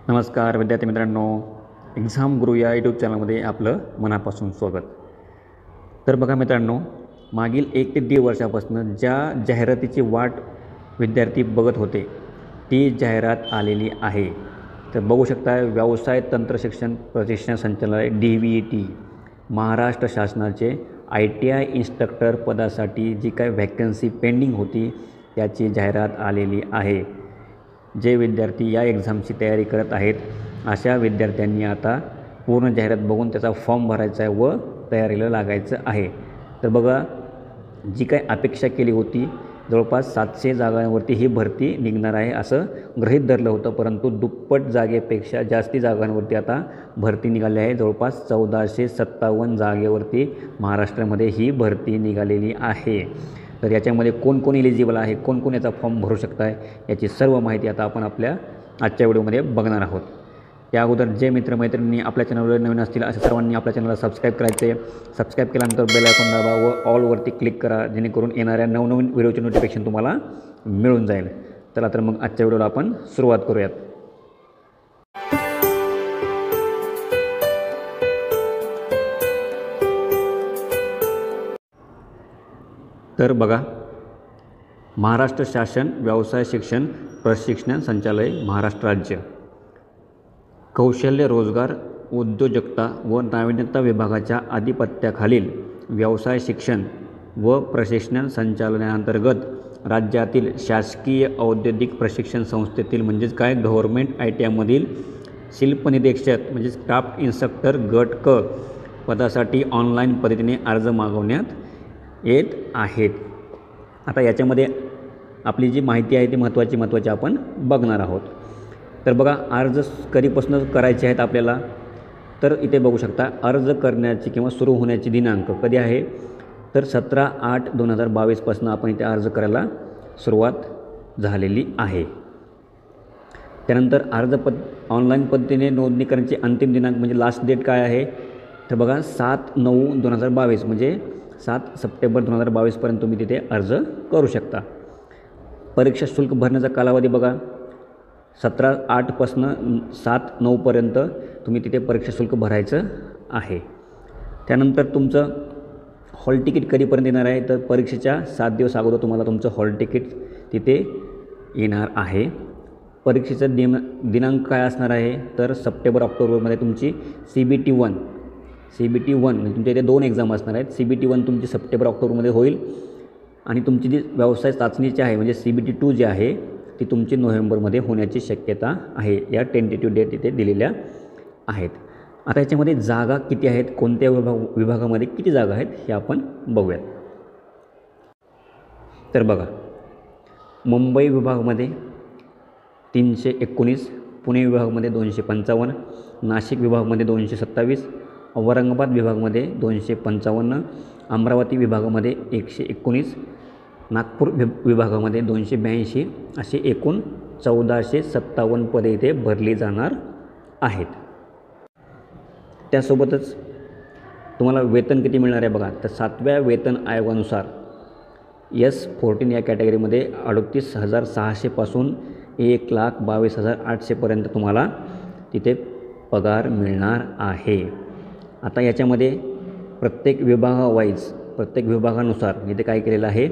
नमस्कार विद्यार्थी मित्रांनो, एक्झाम गुरु या यूट्यूब चॅनलमध्ये आपलं मनापासून स्वागत. तर बघा मित्रांनो, मागील 1 ते 1.5 वर्षापासून ज्या जाहिरातीची वाट विद्यार्थी बघत होते ती जाहिरात आलेली आहे. तर बघू शकता, व्यवसाय तंत्रशिक्षण प्रशिक्षण संचालनालय DVET महाराष्ट्र शासनाचे ITI इन्स्ट्रक्टर पदासाठी जी काय व्हॅकन्सी पेंडिंग होती त्याची जाहिरात आलेली आहे. जे विद्यार्थी या एक्झामची तयारी करत आहेत अशा विद्यार्थ्यांनी आता पूर्ण जाहिरात बघून त्याचा फॉर्म भरायचा आहे व तयारीला लागायचं आहे. तर बघा, जी काय अपेक्षा केली होती जवळपास 700 जागांवरती ही भरती निघणार आहे असं गृहीत धरलं होतं, परंतु दुप्पट जागेपेक्षा जास्ती जागांवरती आता भरती निघाली आहे. जवळपास 1457 जागेवरती महाराष्ट्रामध्ये ही भरती निघालेली आहे. तर याच्यामध्ये कोण कोण एलिजिबल आहे, कोण कोण याचा फॉर्म भरू शकत आहे याची सर्व माहिती आता आपण आपल्या आजच्या व्हिडिओमध्ये बघणार आहोत. त्या अगोदर जे मित्रमैत्रिणींनी आपल्या चॅनलवर नवीन असतील अशा सर्वांनी आपल्या चॅनलला सबस्क्राईब करायचे. सबस्क्राईब केल्यानंतर बेल आयकॉन दाबा व ऑलवरती क्लिक करा, जेणेकरून येणाऱ्या नवनवीन व्हिडिओचे नोटिफिकेशन तुम्हाला मिळून जाईल. चला तर मग आजच्या व्हिडिओला आपण सुरुवात करूयात. तर बघा, महाराष्ट्र शासन व्यवसाय शिक्षण प्रशिक्षण संचालय महाराष्ट्र राज्य कौशल्य रोजगार उद्योजकता व नाविन्यता विभागाच्या आधिपत्याखालील व्यवसाय शिक्षण व प्रशिक्षण संचालनांतर्गत राज्यातील शासकीय औद्योगिक प्रशिक्षण संस्थेतील म्हणजेच काय गव्हर्मेंट ITIमधील शिल्पनिरीक्षक म्हणजेच क्राफ्ट इन्स्ट्रक्टर गट क पदासाठी ऑनलाईन पद्धतीने अर्ज मागवण्यात येत आहेत. आता याच्यामध्ये आपली जी माहिती आहे ती महत्त्वाची आपण बघणार आहोत. तर बघा, अर्ज कधीपासून करायचे आहेत आपल्याला, तर इथे बघू शकता अर्ज करण्याची किंवा सुरू होण्याची दिनांक कधी आहे, तर 17/8/2022 पासून आपण इथे अर्ज करायला सुरुवात झालेली आहे. त्यानंतर ऑनलाईन पद्धतीने नोंदणी करण्याची अंतिम दिनांक म्हणजे लास्ट डेट काय आहे, तर बघा 7/9/2022 म्हणजे 7 सप्टेंबर 2022 पर्यंत तुम्ही तिथे अर्ज करू शकता. परीक्षा शुल्क भरण्याचा कालावधी बघा, 17/8 पासून 7/9 पर्यंत तुम्ही तिथे परीक्षा शुल्क भरायचं आहे. त्यानंतर तुमचं हॉल तिकीट कधीपर्यंत येणार आहे, तर परीक्षेच्या 7 दिवस अगोदर तुम्हाला तुमचं हॉल तिकीट तिथे येणार आहे. परीक्षेचा दिनांक काय असणार आहे, तर सप्टेंबर-ऑक्टोबरमध्ये तुमची CBT 1 म्हणजे तुमच्या इथे 2 एक्झाम असणार आहेत. CBT 1 तुमची सप्टेंबर-ऑक्टोबरमध्ये होईल आणि तुमची जी व्यवसाय चाचणीची आहे म्हणजे CBT 2 जी आहे ती तुमची नोव्हेंबरमध्ये होण्याची शक्यता आहे. या टेंटेटिव्ह डेट तिथे दिलेल्या आहेत. आता याच्यामध्ये जागा किती आहेत, कोणत्या विभागामध्ये किती जागा आहेत हे आपण बघूयात. तर बघा, मुंबई विभागामध्ये 319, पुणे विभागामध्ये 255, नाशिक विभागामध्ये 227, औरंगाबाद विभागामध्ये 255, अमरावती विभागामध्ये 119, नागपूर विभागामध्ये 282 असे एकूण 1457 पदे इथे भरली जाणार आहेत. त्यासोबतच तुम्हाला वेतन किती मिळणार आहे बघा, तर 7व्या वेतन आयोगानुसार S14 या कॅटेगरीमध्ये 38,600 पासून 1,22,800 पर्यंत तुम्हाला तिथे पगार मिळणार आहे. आता याच्यामध्ये प्रत्येक विभागानुसार इथे काय केलेलं आहे,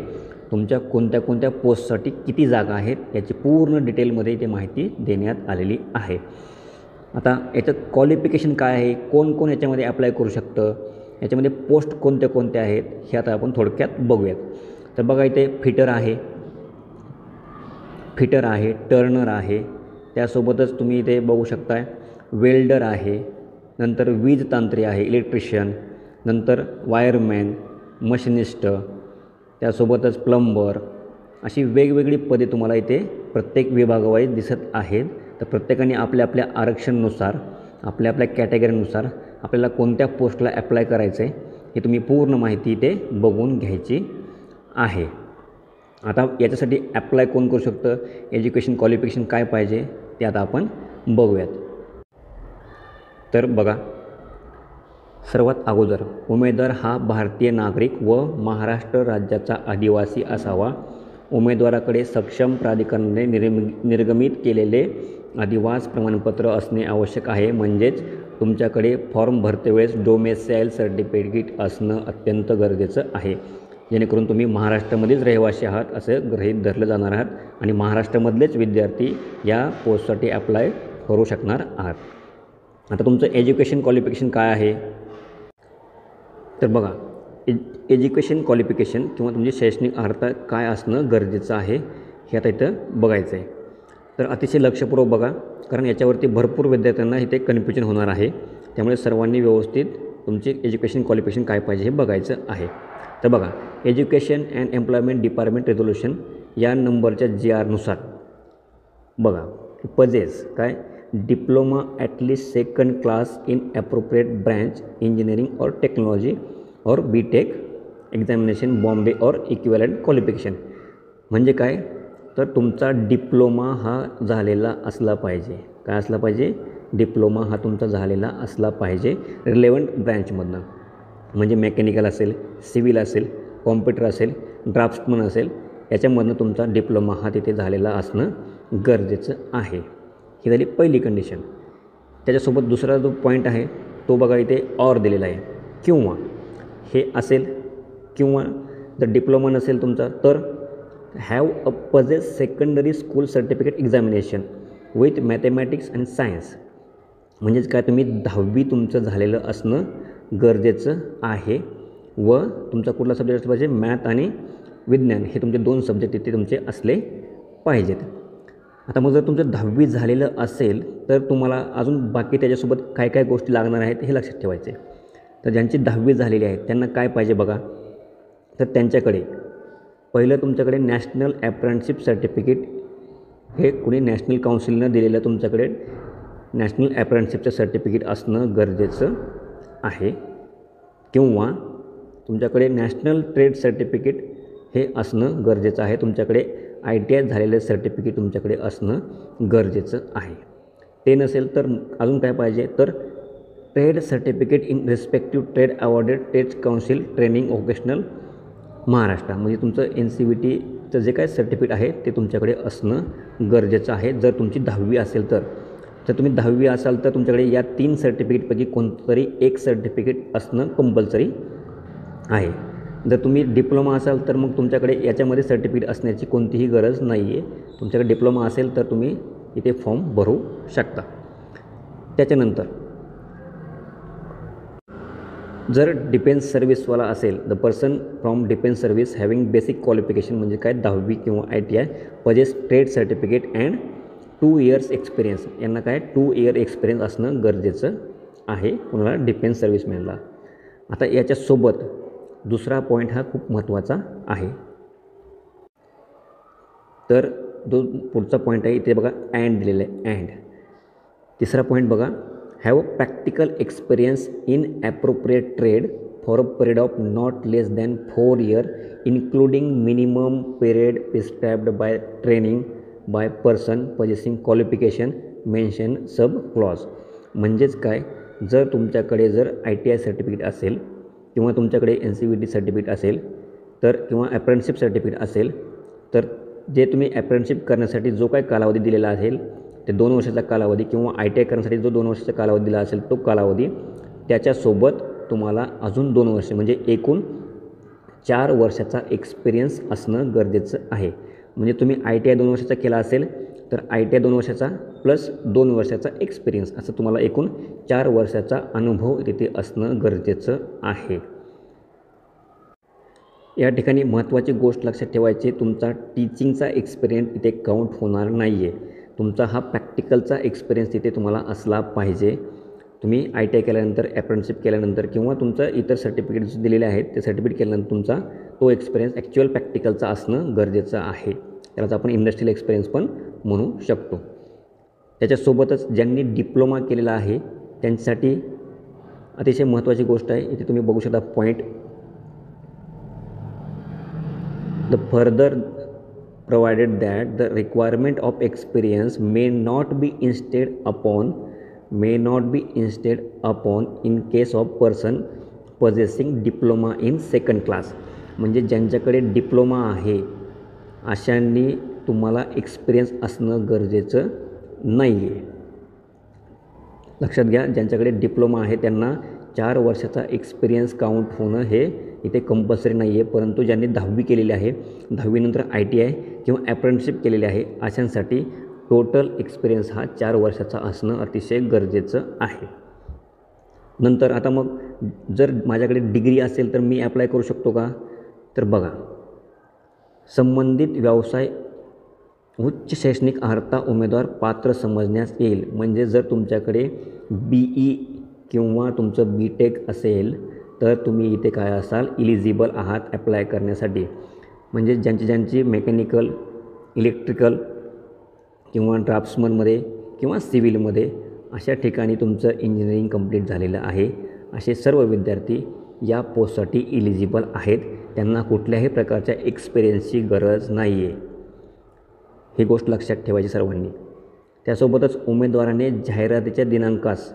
तुमच्या कोणत्या कोणत्या पोस्टसाठी किती जागा आहेत याची पूर्ण डिटेलमध्ये इथे माहिती देण्यात आलेली आहे. आता याचं क्वालिफिकेशन काय आहे, कोण कोण याच्यामध्ये अप्लाय करू शकतं, याच्यामध्ये पोस्ट कोणत्या कोणत्या आहेत हे आता आपण थोडक्यात बघूयात. तर बघा, इथे फिटर आहे, टर्नर आहे, त्यासोबतच तुम्ही इथे बघू शकताय वेल्डर आहे, नंतर वीज तांत्री आहे इलेक्ट्रिशियन, नंतर वायरमॅन, मशिनिस्ट, त्यासोबतच प्लंबर अशी वेगवेगळी पदे तुम्हाला इथे प्रत्येक विभागावाईज दिसत आहेत. तर प्रत्येकाने आपल्या आपल्या आरक्षणानुसार आपल्या आपल्या कॅटेगरीनुसार आपल्याला कोणत्या पोस्टला ॲप्लाय करायचं आहे हे तुम्ही पूर्ण माहिती इथे बघून घ्यायची आहे. आता याच्यासाठी ॲप्लाय कोण करू शकतं, एज्युकेशन क्वालिफिकेशन काय पाहिजे ते आता आपण बघूयात. तर बघा, सर्वात अगोदर उमेदवार हा भारतीय नागरिक व महाराष्ट्र राज्याचा आदिवासी असावा. उमेदवाराकडे सक्षम प्राधिकरणाने निर्गमित केलेले अधिवास प्रमाणपत्र असणे आवश्यक आहे. म्हणजेच तुमच्याकडे फॉर्म भरते वेळेस डोमेसाईल सर्टिफिकेट असणं अत्यंत गरजेचं आहे, जेणेकरून तुम्ही महाराष्ट्रामध्येच रहिवासी आहात असं गृहीत धरलं जाणार आहात आणि महाराष्ट्रामधलेच विद्यार्थी या पोस्टसाठी अप्लाय करू शकणार आहात. आता तुमचं एज्युकेशन क्वालिफिकेशन काय आहे तर बघा, एज्युकेशन क्वालिफिकेशन किंवा तुमची शैक्षणिक अर्हता काय असणं गरजेचं आहे हे आता इथं बघायचं आहे. तर अतिशय लक्षपूर्वक बघा, कारण याच्यावरती भरपूर विद्यार्थ्यांना इथे कन्फ्युजन होणार आहे. त्यामुळे सर्वांनी व्यवस्थित तुमचे एज्युकेशन क्वालिफिकेशन काय पाहिजे हे बघायचं आहे. तर बघा, education and employment department resolution या नंबरच्या GR नुसार बघा, पजेस काय diploma at least second class in appropriate branch engineering और टेक्नॉलॉजी और BTech एक्झामिनेशन बॉम्बे और इक्विवलेंट क्वालिफिकेशन. म्हणजे काय तर तुमचा डिप्लोमा हा झालेला असला पाहिजे. काय असला पाहिजे? डिप्लोमा हा तुमचा झालेला असला पाहिजे रिलेवंट ब्रँचमधनं. म्हणजे मेकॅनिकल असेल, सिव्हिल असेल, कॉम्प्युटर असेल, ड्राफ्ट्समन असेल, याच्यामधनं तुमचा डिप्लोमा हा तिथे झालेला असणं गरजेचं आहे. ही झाली पहिली कंडिशन. त्याच्यासोबत दुसरा जो पॉईंट आहे तो बघा, इथे और दिलेला आहे. किंवा हे असेल किंवा जर डिप्लोमा नसेल तुमचा तर have a possess secondary school certificate examination with mathematics and science. म्हणजेच काय, तुम्ही 10वी तुमचं झालेलं असणं गरजेचं आहे व तुमचा कुठला सब्जेक्ट असला पाहिजे? मॅथ आणि विज्ञान हे तुमचे 2 सब्जेक्ट इथे तुमचे असले पाहिजेत. आता मग जर तुमचं 10वी झालेलं असेल तर तुम्हाला अजून बाकी त्याच्यासोबत काय काय गोष्टी लागणार आहेत हे लक्षात ठेवायचे. तर ज्यांची 10वी झालेली आहे त्यांना काय पाहिजे बघा, तर त्यांच्याकडे पहिलं तुमच्याकडे नॅशनल अप्रेंटिसशिप सर्टिफिकेट हे कुणी नॅशनल काउन्सिलनं दिलेलं तुमच्याकडे नॅशनल अप्रेंटिसशिपचं सर्टिफिकेट असणं गरजेचं आहे. किंवा तुमच्याकडे नॅशनल ट्रेड सर्टिफिकेट हे असणं गरजेचं आहे. तुमच्याकडे ITI झालेलं सर्टिफिकेट तुमच्याकडे असणं गरजेचं आहे. ते नसेल तर अजून काय पाहिजे तर trade certificate in respective trade awarded trade council training vocational Maharashtra. म्हणजे तुमचं NCVTचं जे काय सर्टिफिकेट आहे ते तुमच्याकडे असणं गरजेचं आहे. जर तुमची 10वी असेल तर तुम्ही 10वी असाल तर तुमच्याकडे या 3 सर्टिफिकेटपैकी कोणतंतरी एक सर्टिफिकेट असणं कंपल्सरी आहे. जर तुम्ही डिप्लोमा असाल तर मग तुमच्याकडे याच्यामध्ये सर्टिफिकेट असण्याची कोणतीही गरज नाही आहे. तुमच्याकडे डिप्लोमा असेल तर तुम्ही इथे फॉर्म भरू शकता. त्याच्यानंतर जर डिफेन्स सर्व्हिसवाला असेल, the person from defence service having basic qualification म्हणजे काय 10वी किंवा ITI possess trade certificate and 2 years experience, यांना काय 2 इयर एक्सपिरियन्स असणं गरजेचं आहे कुणाला डिफेन्स सर्व्हिसमॅनला. आता याच्यासोबत दुसरा पॉईंट हा खूप महत्त्वाचा आहे. तर जो पुढचा पॉईंट आहे इथे बघा अँड दिलेलं आहे. अँड तिसरा पॉईंट बघा, have a practical experience in appropriate trade for a period of not less than 4 year including minimum period prescribed by training by person possessing qualification mention sub clause. म्हणजेच काय, जर तुमच्याकडे जर ITI certificate असेल किंवा तुमच्याकडे NCVT certificate असेल तर किंवा अप्रेंटिसशिप सर्टिफिकेट असेल तर जे तुम्ही अप्रेंटिसशिप करण्यासाठी जो काय कालावधी दिलेला असेल ते 2 वर्षाचा कालावधी किंवा ITI करण्यासाठी जो 2 वर्षाचा कालावधी दिला असेल तो कालावधी, त्याच्यासोबत तुम्हाला अजून 2 वर्ष म्हणजे एकूण 4 वर्षाचा एक्सपिरियन्स असणं गरजेचं आहे. म्हणजे तुम्ही ITI 2 वर्षाचा केला असेल तर ITI 2 वर्षाचा प्लस 2 वर्षाचा एक्सपिरियन्स असं तुम्हाला एकूण 4 वर्षाचा अनुभव तिथे असणं गरजेचं आहे. या ठिकाणी महत्त्वाची गोष्ट लक्षात ठेवायची, तुमचा टीचिंगचा एक्सपिरियन्स इथे काउंट होणार नाही आहे. तुमचा हा प्रॅक्टिकलचा एक्सपिरियन्स तिथे तुम्हाला असला पाहिजे. तुम्ही ITI केल्यानंतर अप्रेंटिसशिप केल्यानंतर किंवा तुमचं इतर सर्टिफिकेट्स दिलेले आहेत ते सर्टिफिकेट केल्यानंतर तुमचा तो एक्सपिरियन्स ॲक्च्युअल प्रॅक्टिकलचा असणं गरजेचं आहे. त्यालाच आपण इंडस्ट्रियल एक्सपिरियन्स पण म्हणू शकतो. त्याच्यासोबतच ज्यांनी डिप्लोमा केलेला आहे त्यांच्यासाठी अतिशय महत्त्वाची गोष्ट आहे. इथे तुम्ही बघू शकता point, the further provided that the requirement of experience may not be insisted upon in case of person possessing diploma in second class. म्हणजे ज्यांच्याकडे डिप्लोमा आहे अशांनी तुम्हाला एक्सपिरियन्स असणं गरजेचं नाही आहे. लक्षात घ्या, ज्यांच्याकडे डिप्लोमा आहे त्यांना 4 वर्षाचा एक्सपिरियन्स काउंट होणं हे इथे कंपल्सरी नाही आहे. परंतु ज्यांनी 10वी केलेली आहे, 10वीनंतर ITI किंवा अप्रेंटिसशिप केलेली आहे, अशांसाठी टोटल एक्सपिरियन्स हा 4 वर्षाचा असणं अतिशय गरजेचं आहे. नंतर आता मग जर माझ्याकडे डिग्री असेल तर मी ॲप्लाय करू शकतो का? तर बघा, संबंधित व्यवसाय उच्च शैक्षणिक अर्हता उमेदवार पात्र समजण्यास येईल. म्हणजे जर तुमच्याकडे BE किंवा तुमचं BTech असेल तर तुम्ही इथे काय असाल, इलिजिबल आहात ॲप्लाय करण्यासाठी. म्हणजे ज्यांची मेकॅनिकल, इलेक्ट्रिकल किंवा ड्राफ्ट्समनमध्ये किंवा सिव्हिलमध्ये अशा ठिकाणी तुमचं इंजिनिअरिंग कंप्लीट झालेलं आहे, असे सर्व विद्यार्थी या पोस्टसाठी इलिजिबल आहेत. त्यांना कुठल्याही प्रकारच्या एक्सपिरियन्सची गरज नाही आहे. ही गोष्ट लक्षात ठेवायची सर्वांनी. त्यासोबतच उमेदवाराने जाहिरातीच्या दिनांकास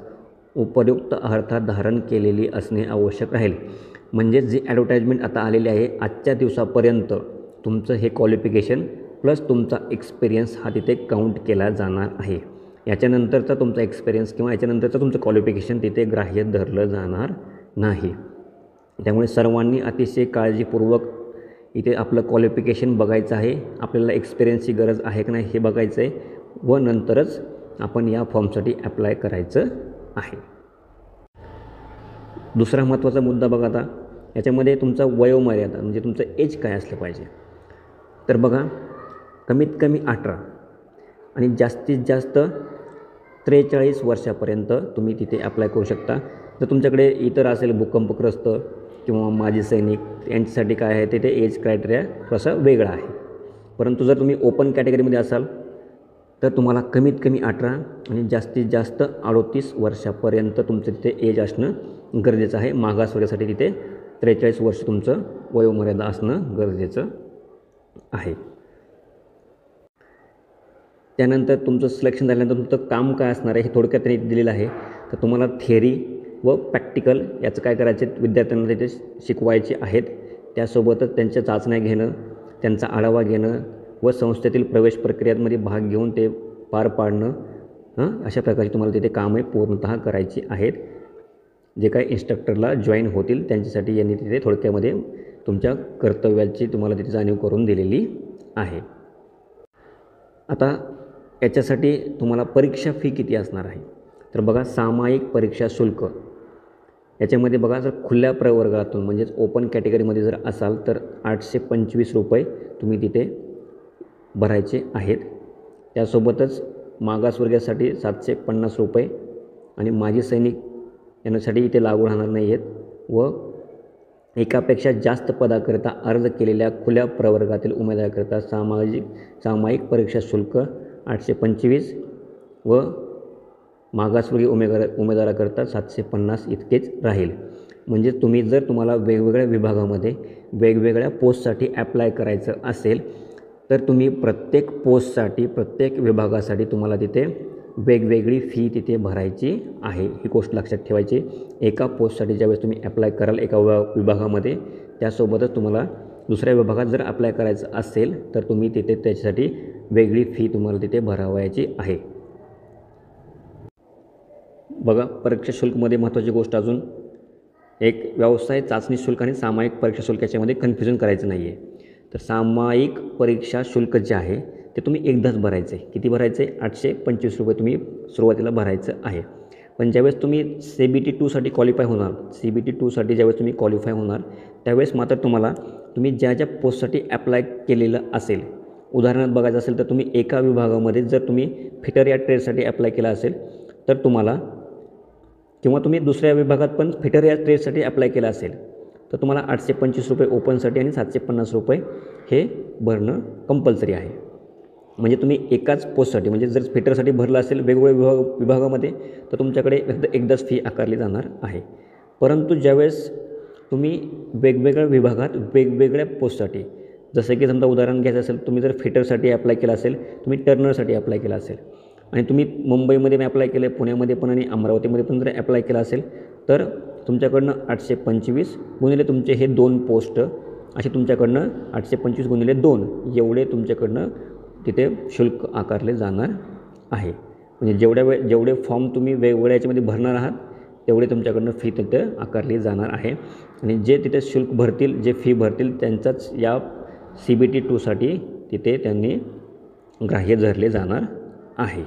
उपयुक्त अर्हता धारण केलेली असणे आवश्यक राहील. म्हणजे जी ॲडव्हर्टाइजमेंट आता आलेली आहे, आजच्या दिवसापर्यंत तुमचं हे क्वालिफिकेशन प्लस तुमचा एक्सपिरियन्स हा तिथे काउंट केला जाणार आहे. याच्यानंतरचा तुमचा एक्सपिरियन्स किंवा याच्यानंतरचं तुमचं क्वालिफिकेशन तिथे ग्राह्य धरलं जाणार नाही. त्यामुळे सर्वांनी अतिशय काळजीपूर्वक इथे आपलं क्वालिफिकेशन बघायचं आहे, आपल्याला एक्सपिरियन्सची गरज आहे की नाही हे बघायचं आहे व नंतरच आपण या फॉर्मसाठी ॲप्लाय करायचं आहे. दुसरा महत्त्वाचा मुद्दा बघा, आता याच्यामध्ये तुमचा वयोमर्यादा म्हणजे तुमचं एज काय असलं पाहिजे. तर बघा, कमीत कमी 18 आणि जास्तीत जास्त 43 वर्षापर्यंत तुम्ही तिथे ॲप्लाय करू शकता. जर तुमच्याकडे इतर असेल भूकंपग्रस्त किंवा माजी सैनिक, यांच्यासाठी काय आहे तिथे एज क्रायटेरिया थोडासा वेगळा आहे. परंतु जर तुम्ही ओपन कॅटेगरीमध्ये असाल तर तुम्हाला कमीत कमी 18 आणि जास्तीत जास्त 38 वर्षापर्यंत तुमचं तिथे एज असणं गरजेचं आहे. मागासवर्गासाठी तिथे 43 वर्ष तुमचं वयोमर्यादा असणं गरजेचं आहे. त्यानंतर तुमचं सिलेक्शन झाल्यानंतर तुमचं काम काय असणार आहे हे थोडक्यात त्यांनी दिलेलं आहे. तर तुम्हाला थिअरी व प्रॅक्टिकल याचं काय करायचे, विद्यार्थ्यांना तिथे शिकवायचे आहेत. त्यासोबतच त्यांच्या चाचण्या घेणं, त्यांचा आढावा घेणं व संस्थेतील प्रवेश प्रक्रियांमध्ये भाग घेऊन ते पार पाडणं, अशा प्रकारची तुम्हाला तिथे कामे पूर्णतः करायची आहेत. जे काही इन्स्ट्रक्टरला जॉईन होतील त्यांच्यासाठी यांनी तिथे थोडक्यामध्ये तुमच्या कर्तव्याची तुम्हाला तिथे जाणीव करून दिलेली आहे. आता याच्यासाठी तुम्हाला परीक्षा फी किती असणार आहे. तर बघा, सामायिक परीक्षा शुल्क याच्यामध्ये बघा, जर खुल्या प्रवर्गातून म्हणजेच ओपन कॅटेगरीमध्ये जर असाल तर 825 रुपये तुम्ही तिथे भरायचे आहेत. त्यासोबतच मागासवर्गासाठी 750 रुपये आणि माजी सैनिक यांच्यासाठी इथे लागू राहणार नाही आहेत. व एकापेक्षा जास्त पदाकरिता अर्ज केलेल्या खुल्या प्रवर्गातील उमेदवाराकरिता सामायिक परीक्षा शुल्क 825 व मागासवर्गीय उमेदवाराकरिता 750 इतकेच राहील. म्हणजे तुम्हाला वेगवेगळ्या विभागामध्ये वेगवेगळ्या पोस्टसाठी ॲप्लाय करायचं असेल तर तुम्ही प्रत्येक पोस्टसाठी, प्रत्येक विभागासाठी तुम्हाला तिथे वेगवेगळी फी तिथे भरायची आहे. ही गोष्ट लक्षात ठेवायची. एका पोस्टसाठी ज्यावेळेस तुम्ही ॲप्लाय कराल एका विभागामध्ये, त्यासोबतच तुम्हाला दुसऱ्या विभागात जर ॲप्लाय करायचं असेल तर तुम्ही तिथे त्याच्यासाठी वेगळी फी तुम्हाला तिथे भरावायची आहे. बघा, परीक्षा शुल्कमध्ये महत्त्वाची गोष्ट अजून एक, व्यवसाय चाचणी शुल्क आणि सामायिक परीक्षा शुल्क याच्यामध्ये कन्फ्युजन करायचं नाही आहे. तर सामायिक परीक्षा शुल्क जे आहे ते तुम्ही एकदाच भरायचं आहे. किती भरायचं आहे? 825 रुपये तुम्ही सुरुवातीला भरायचं आहे. पण ज्यावेळेस तुम्ही CBT 2साठी क्वालिफाय होणार, CBT 2साठी ज्यावेळेस तुम्ही क्वालिफाय होणार त्यावेळेस मात्र तुम्ही ज्या पोस्टसाठी ॲप्लाय केलेलं असेल, उदाहरणार्थ बघायचं असेल तर तुम्ही एका विभागामध्ये जर तुम्ही फिटर या ट्रेडसाठी ॲप्लाय केला असेल तर तुम्हाला, किंवा तुम्ही दुसऱ्या विभागात पण फिटर या ट्रेडसाठी ॲप्लाय केला असेल तर तुम्हाला 825 रुपये ओपनसाठी आणि 750 रुपये हे भरणं कंपल्सरी आहे. म्हणजे तुम्ही एकाच पोस्टसाठी, म्हणजे जर फिटरसाठी भरलं असेल वेगवेगळ्या विभागामध्ये तर तुमच्याकडे एकदाच फी आकारली जाणार आहे. परंतु ज्यावेळेस तुम्ही वेगवेगळ्या विभागात वेगवेगळ्या पोस्टसाठी, जसं की समजा उदाहरण घ्यायचं असेल, तुम्ही जर फिटरसाठी ॲप्लाय केला असेल, तुम्ही टर्नरसाठी ॲप्लाय केला असेल आणि तुम्ही मुंबईमध्ये ॲप्लाय केलं, पुण्यामध्ये पण आणि अमरावतीमध्ये पण जर ॲप्लाय केला असेल तर तुमच्याकडनं 825 गुणिले तुमचे हे 2 पोस्ट, असे तुमच्याकडनं 825 गुणिले 2 एवढे तुमच्याकडनं तिथे शुल्क आकारले जाणार आहे. म्हणजे जेवढे फॉर्म तुम्ही वेगवेगळ्या याच्यामध्ये भरणार आहात तेवढे तुमच्याकडनं फी तिथे आकारली जाणार आहे आणि जे तिथे शुल्क भरतील, जे फी भरतील त्यांचाच या CBT 2साठी तिथे त्यांनी ग्राह्य धरले जाणार आहे.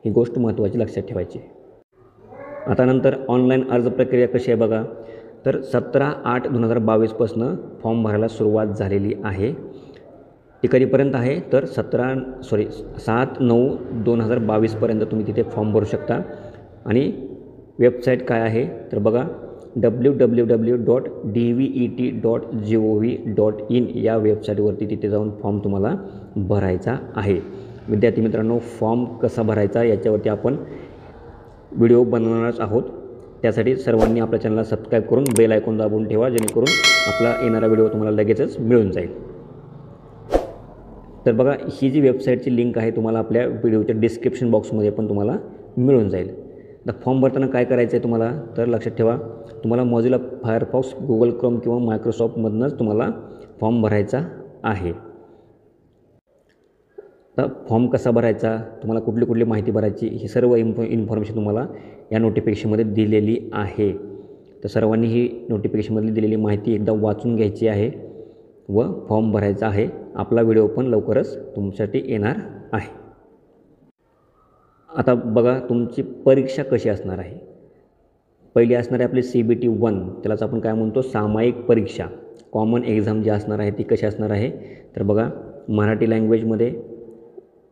ही गोष्ट महत्त्वाची लक्षात ठेवायची. आता नंतर ऑनलाईन अर्ज प्रक्रिया कशी आहे बघा. तर 17/8/2022 फॉर्म भरायला सुरुवात झालेली आहे. ती कधीपर्यंत आहे तर 7/9/2022 तुम्ही तिथे फॉर्म भरू शकता. आणि वेबसाईट काय आहे तर बघा www.dvet.gov.in या वेबसाईटवरती तिथे जाऊन फॉर्म तुम्हाला भरायचा आहे. विद्यार्थी मित्रांनो, फॉर्म कसा भरायचा याच्यावरती आपण व्हिडिओ बनवणारच आहोत. त्यासाठी सर्वांनी आपल्या चॅनलला सबस्क्राईब करून बेल आयकॉन दाबून ठेवा, जेणेकरून आपला येणारा व्हिडिओ तुम्हाला लगेचच मिळून जाईल. तर बघा, ही जी वेबसाईटची लिंक आहे तुम्हाला आपल्या व्हिडिओच्या डिस्क्रिप्शन बॉक्समध्ये पण तुम्हाला मिळून जाईल. तर फॉर्म भरताना काय करायचं आहे तुम्हाला तर लक्षात ठेवा, तुम्हाला मोझिला फायरफॉक्स, गुगल क्रोम किंवा मायक्रोसॉफ्टमधूनच तुम्हाला फॉर्म भरायचा आहे. तर फॉर्म कसा भरायचा, तुम्हाला कुठली माहिती भरायची, ही सर्व इन्फॉर्मेशन तुम्हाला या नोटिफिकेशनमध्ये दिलेली आहे. तर सर्वांनी ही नोटिफिकेशनमधली दिलेली माहिती एकदा वाचून घ्यायची आहे व फॉर्म भरायचा आहे. आपला व्हिडिओ पण लवकरच तुमच्यासाठी येणार आहे. आता बघा, तुमची परीक्षा कशी असणार आहे. पहिली असणार आहे आपली CBT 1, त्यालाच आपण काय म्हणतो सामायिक परीक्षा, कॉमन एक्झाम जी असणार आहे ती कशी असणार आहे तर बघा, मराठी लँग्वेजमध्ये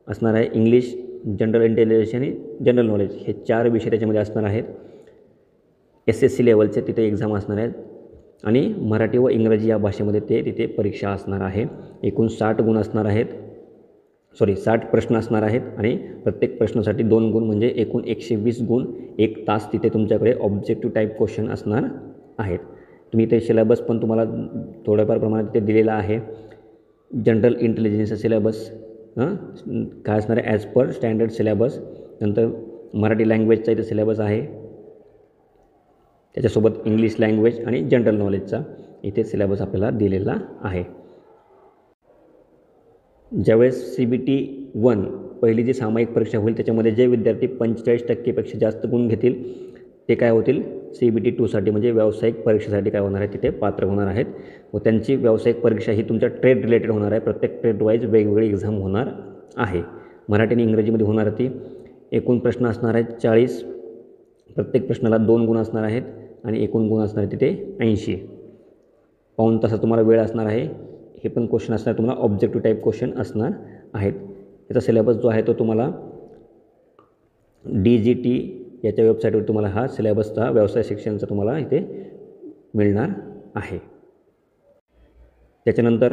असणार आहे, इंग्लिश, जनरल इंटेलिजन्स आणि जनरल नॉलेज हे 4 विषय त्याच्यामध्ये असणार आहेत. SSC लेवलचे तिथे एक्झाम असणार आहेत आणि मराठी व इंग्रजी या भाषेमध्ये तिथे परीक्षा असणार आहे. एकूण 60 गुण असणार आहेत, 60 प्रश्न असणार आहेत आणि प्रत्येक प्रश्नासाठी 2 गुण म्हणजे एकूण 120 गुण. 1 तास तिथे तुमच्याकडे ऑब्जेक्टिव्ह टाईप क्वेश्चन असणार आहेत. तुम्ही ते सिलेबस पण तुम्हाला थोड्याफार प्रमाणात तिथे दिलेला आहे. जनरल इंटेलिजन्सचा सिलेबस काय असणार आहे ॲज पर स्टँडर्ड सिलेबस. नंतर मराठी लँग्वेजचा इथे सिलेबस आहे, त्याच्यासोबत इंग्लिश लँग्वेज आणि जनरल नॉलेजचा इथे सिलेबस आपल्याला दिलेला आहे. ज्यावेळेस CBT 1 पहिली जी सामायिक परीक्षा होईल त्याच्यामध्ये जे विद्यार्थी 45% जास्त गुण घेतील ते काय होतील CBT 2साठी म्हणजे व्यावसायिक परीक्षेसाठी काय होणार आहे तिथे पात्र होणार आहेत. व त्यांची व्यावसायिक परीक्षा ही तुमच्या ट्रेड रिलेटेड होणार आहे. प्रत्येक ट्रेड वाईज वेगवेगळी एक्झाम होणार आहे. मराठी आणि इंग्रजीमध्ये होणार ती. एकूण प्रश्न असणार आहेत 40, प्रत्येक प्रश्नाला 2 गुण असणार आहेत आणि एकूण गुण असणार आहे तिथे 80. पाऊण तासाचा तुम्हाला वेळ असणार आहे. हे पण क्वेश्चन असणार तुम्हाला ऑब्जेक्टिव्ह टाईप क्वेश्चन असणार आहेत. याचा सिलेबस जो आहे तो तुम्हाला DGT याच्या वेबसाईटवर तुम्हाला हा सिलेबसचा व्यवसाय शिक्षणचा तुम्हाला इथे मिळणार आहे. त्याच्यानंतर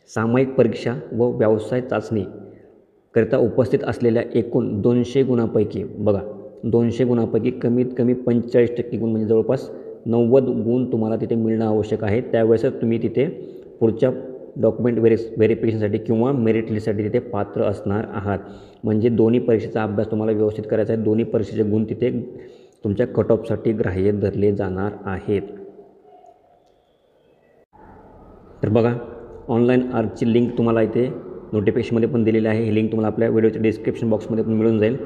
सामायिक परीक्षा व व्यवसाय चाचणी करिता उपस्थित असलेल्या एकूण 200 गुणांपैकी बघा 200 गुणांपैकी कमीत कमी 45% गुण म्हणजे जवळपास 90 गुण तुम्हाला तिथे मिळणं आवश्यक आहे. त्यावेळेसच तुम्ही तिथे पुढच्या डॉक्युमेंट व्हेरिफिकेशनसाठी किंवा मेरिट लिस्टसाठी तिथे पात्र असणार आहात. म्हणजे दोन्ही परीक्षेचा अभ्यास तुम्हाला व्यवस्थित करायचा आहे. दोन्ही परीक्षेचे गुण तिथे तुमच्या कट ऑफसाठी ग्राह्य धरले जाणार आहेत. तर बघा, ऑनलाईन अर्जची लिंक तुम्हाला इथे नोटिफिकेशनमध्ये पण दिलेली आहे. ही लिंक तुम्हाला आपल्या व्हिडिओच्या डिस्क्रिप्शन बॉक्समध्ये पण मिळून जाईल.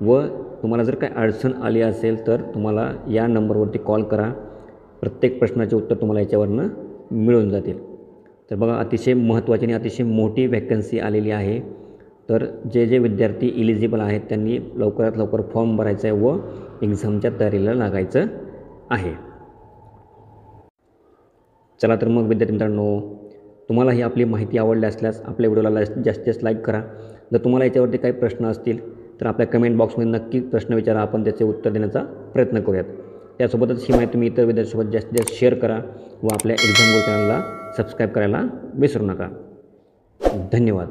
व तुम्हाला जर काय अडचण आली असेल तर तुम्हाला या नंबरवरती कॉल करा. प्रत्येक प्रश्नाचे उत्तर तुम्हाला याच्यावरनं मिळून जातील. तर बघा, अतिशय महत्त्वाची आणि अतिशय मोठी वॅकन्सी आलेली आहे. तर जे विद्यार्थी इलिजिबल आहेत त्यांनी लवकरात लवकर फॉर्म भरायचा आहे व एक्झामच्या तयारीला लागायचं आहे. चला तर मग विद्यार्थी मित्रांनो, तुम्हाला ही आपली माहिती आवडली असल्यास आपल्या व्हिडिओला जास्तीत जास्त लाईक करा. जर तुम्हाला याच्यावरती काही प्रश्न असतील तर आपल्या कमेंट बॉक्समध्ये नक्की प्रश्न विचारा, आपण त्याचे उत्तर देण्याचा प्रयत्न करूयात. त्यासोबतच ही माहिती तुम्ही इतर विद्यार्थ्यांसोबत जास्तीत जास्त शेअर करा व आपल्या एक्झाम गो चॅनलला सबस्क्राईब करायला विसरू नका. धन्यवाद.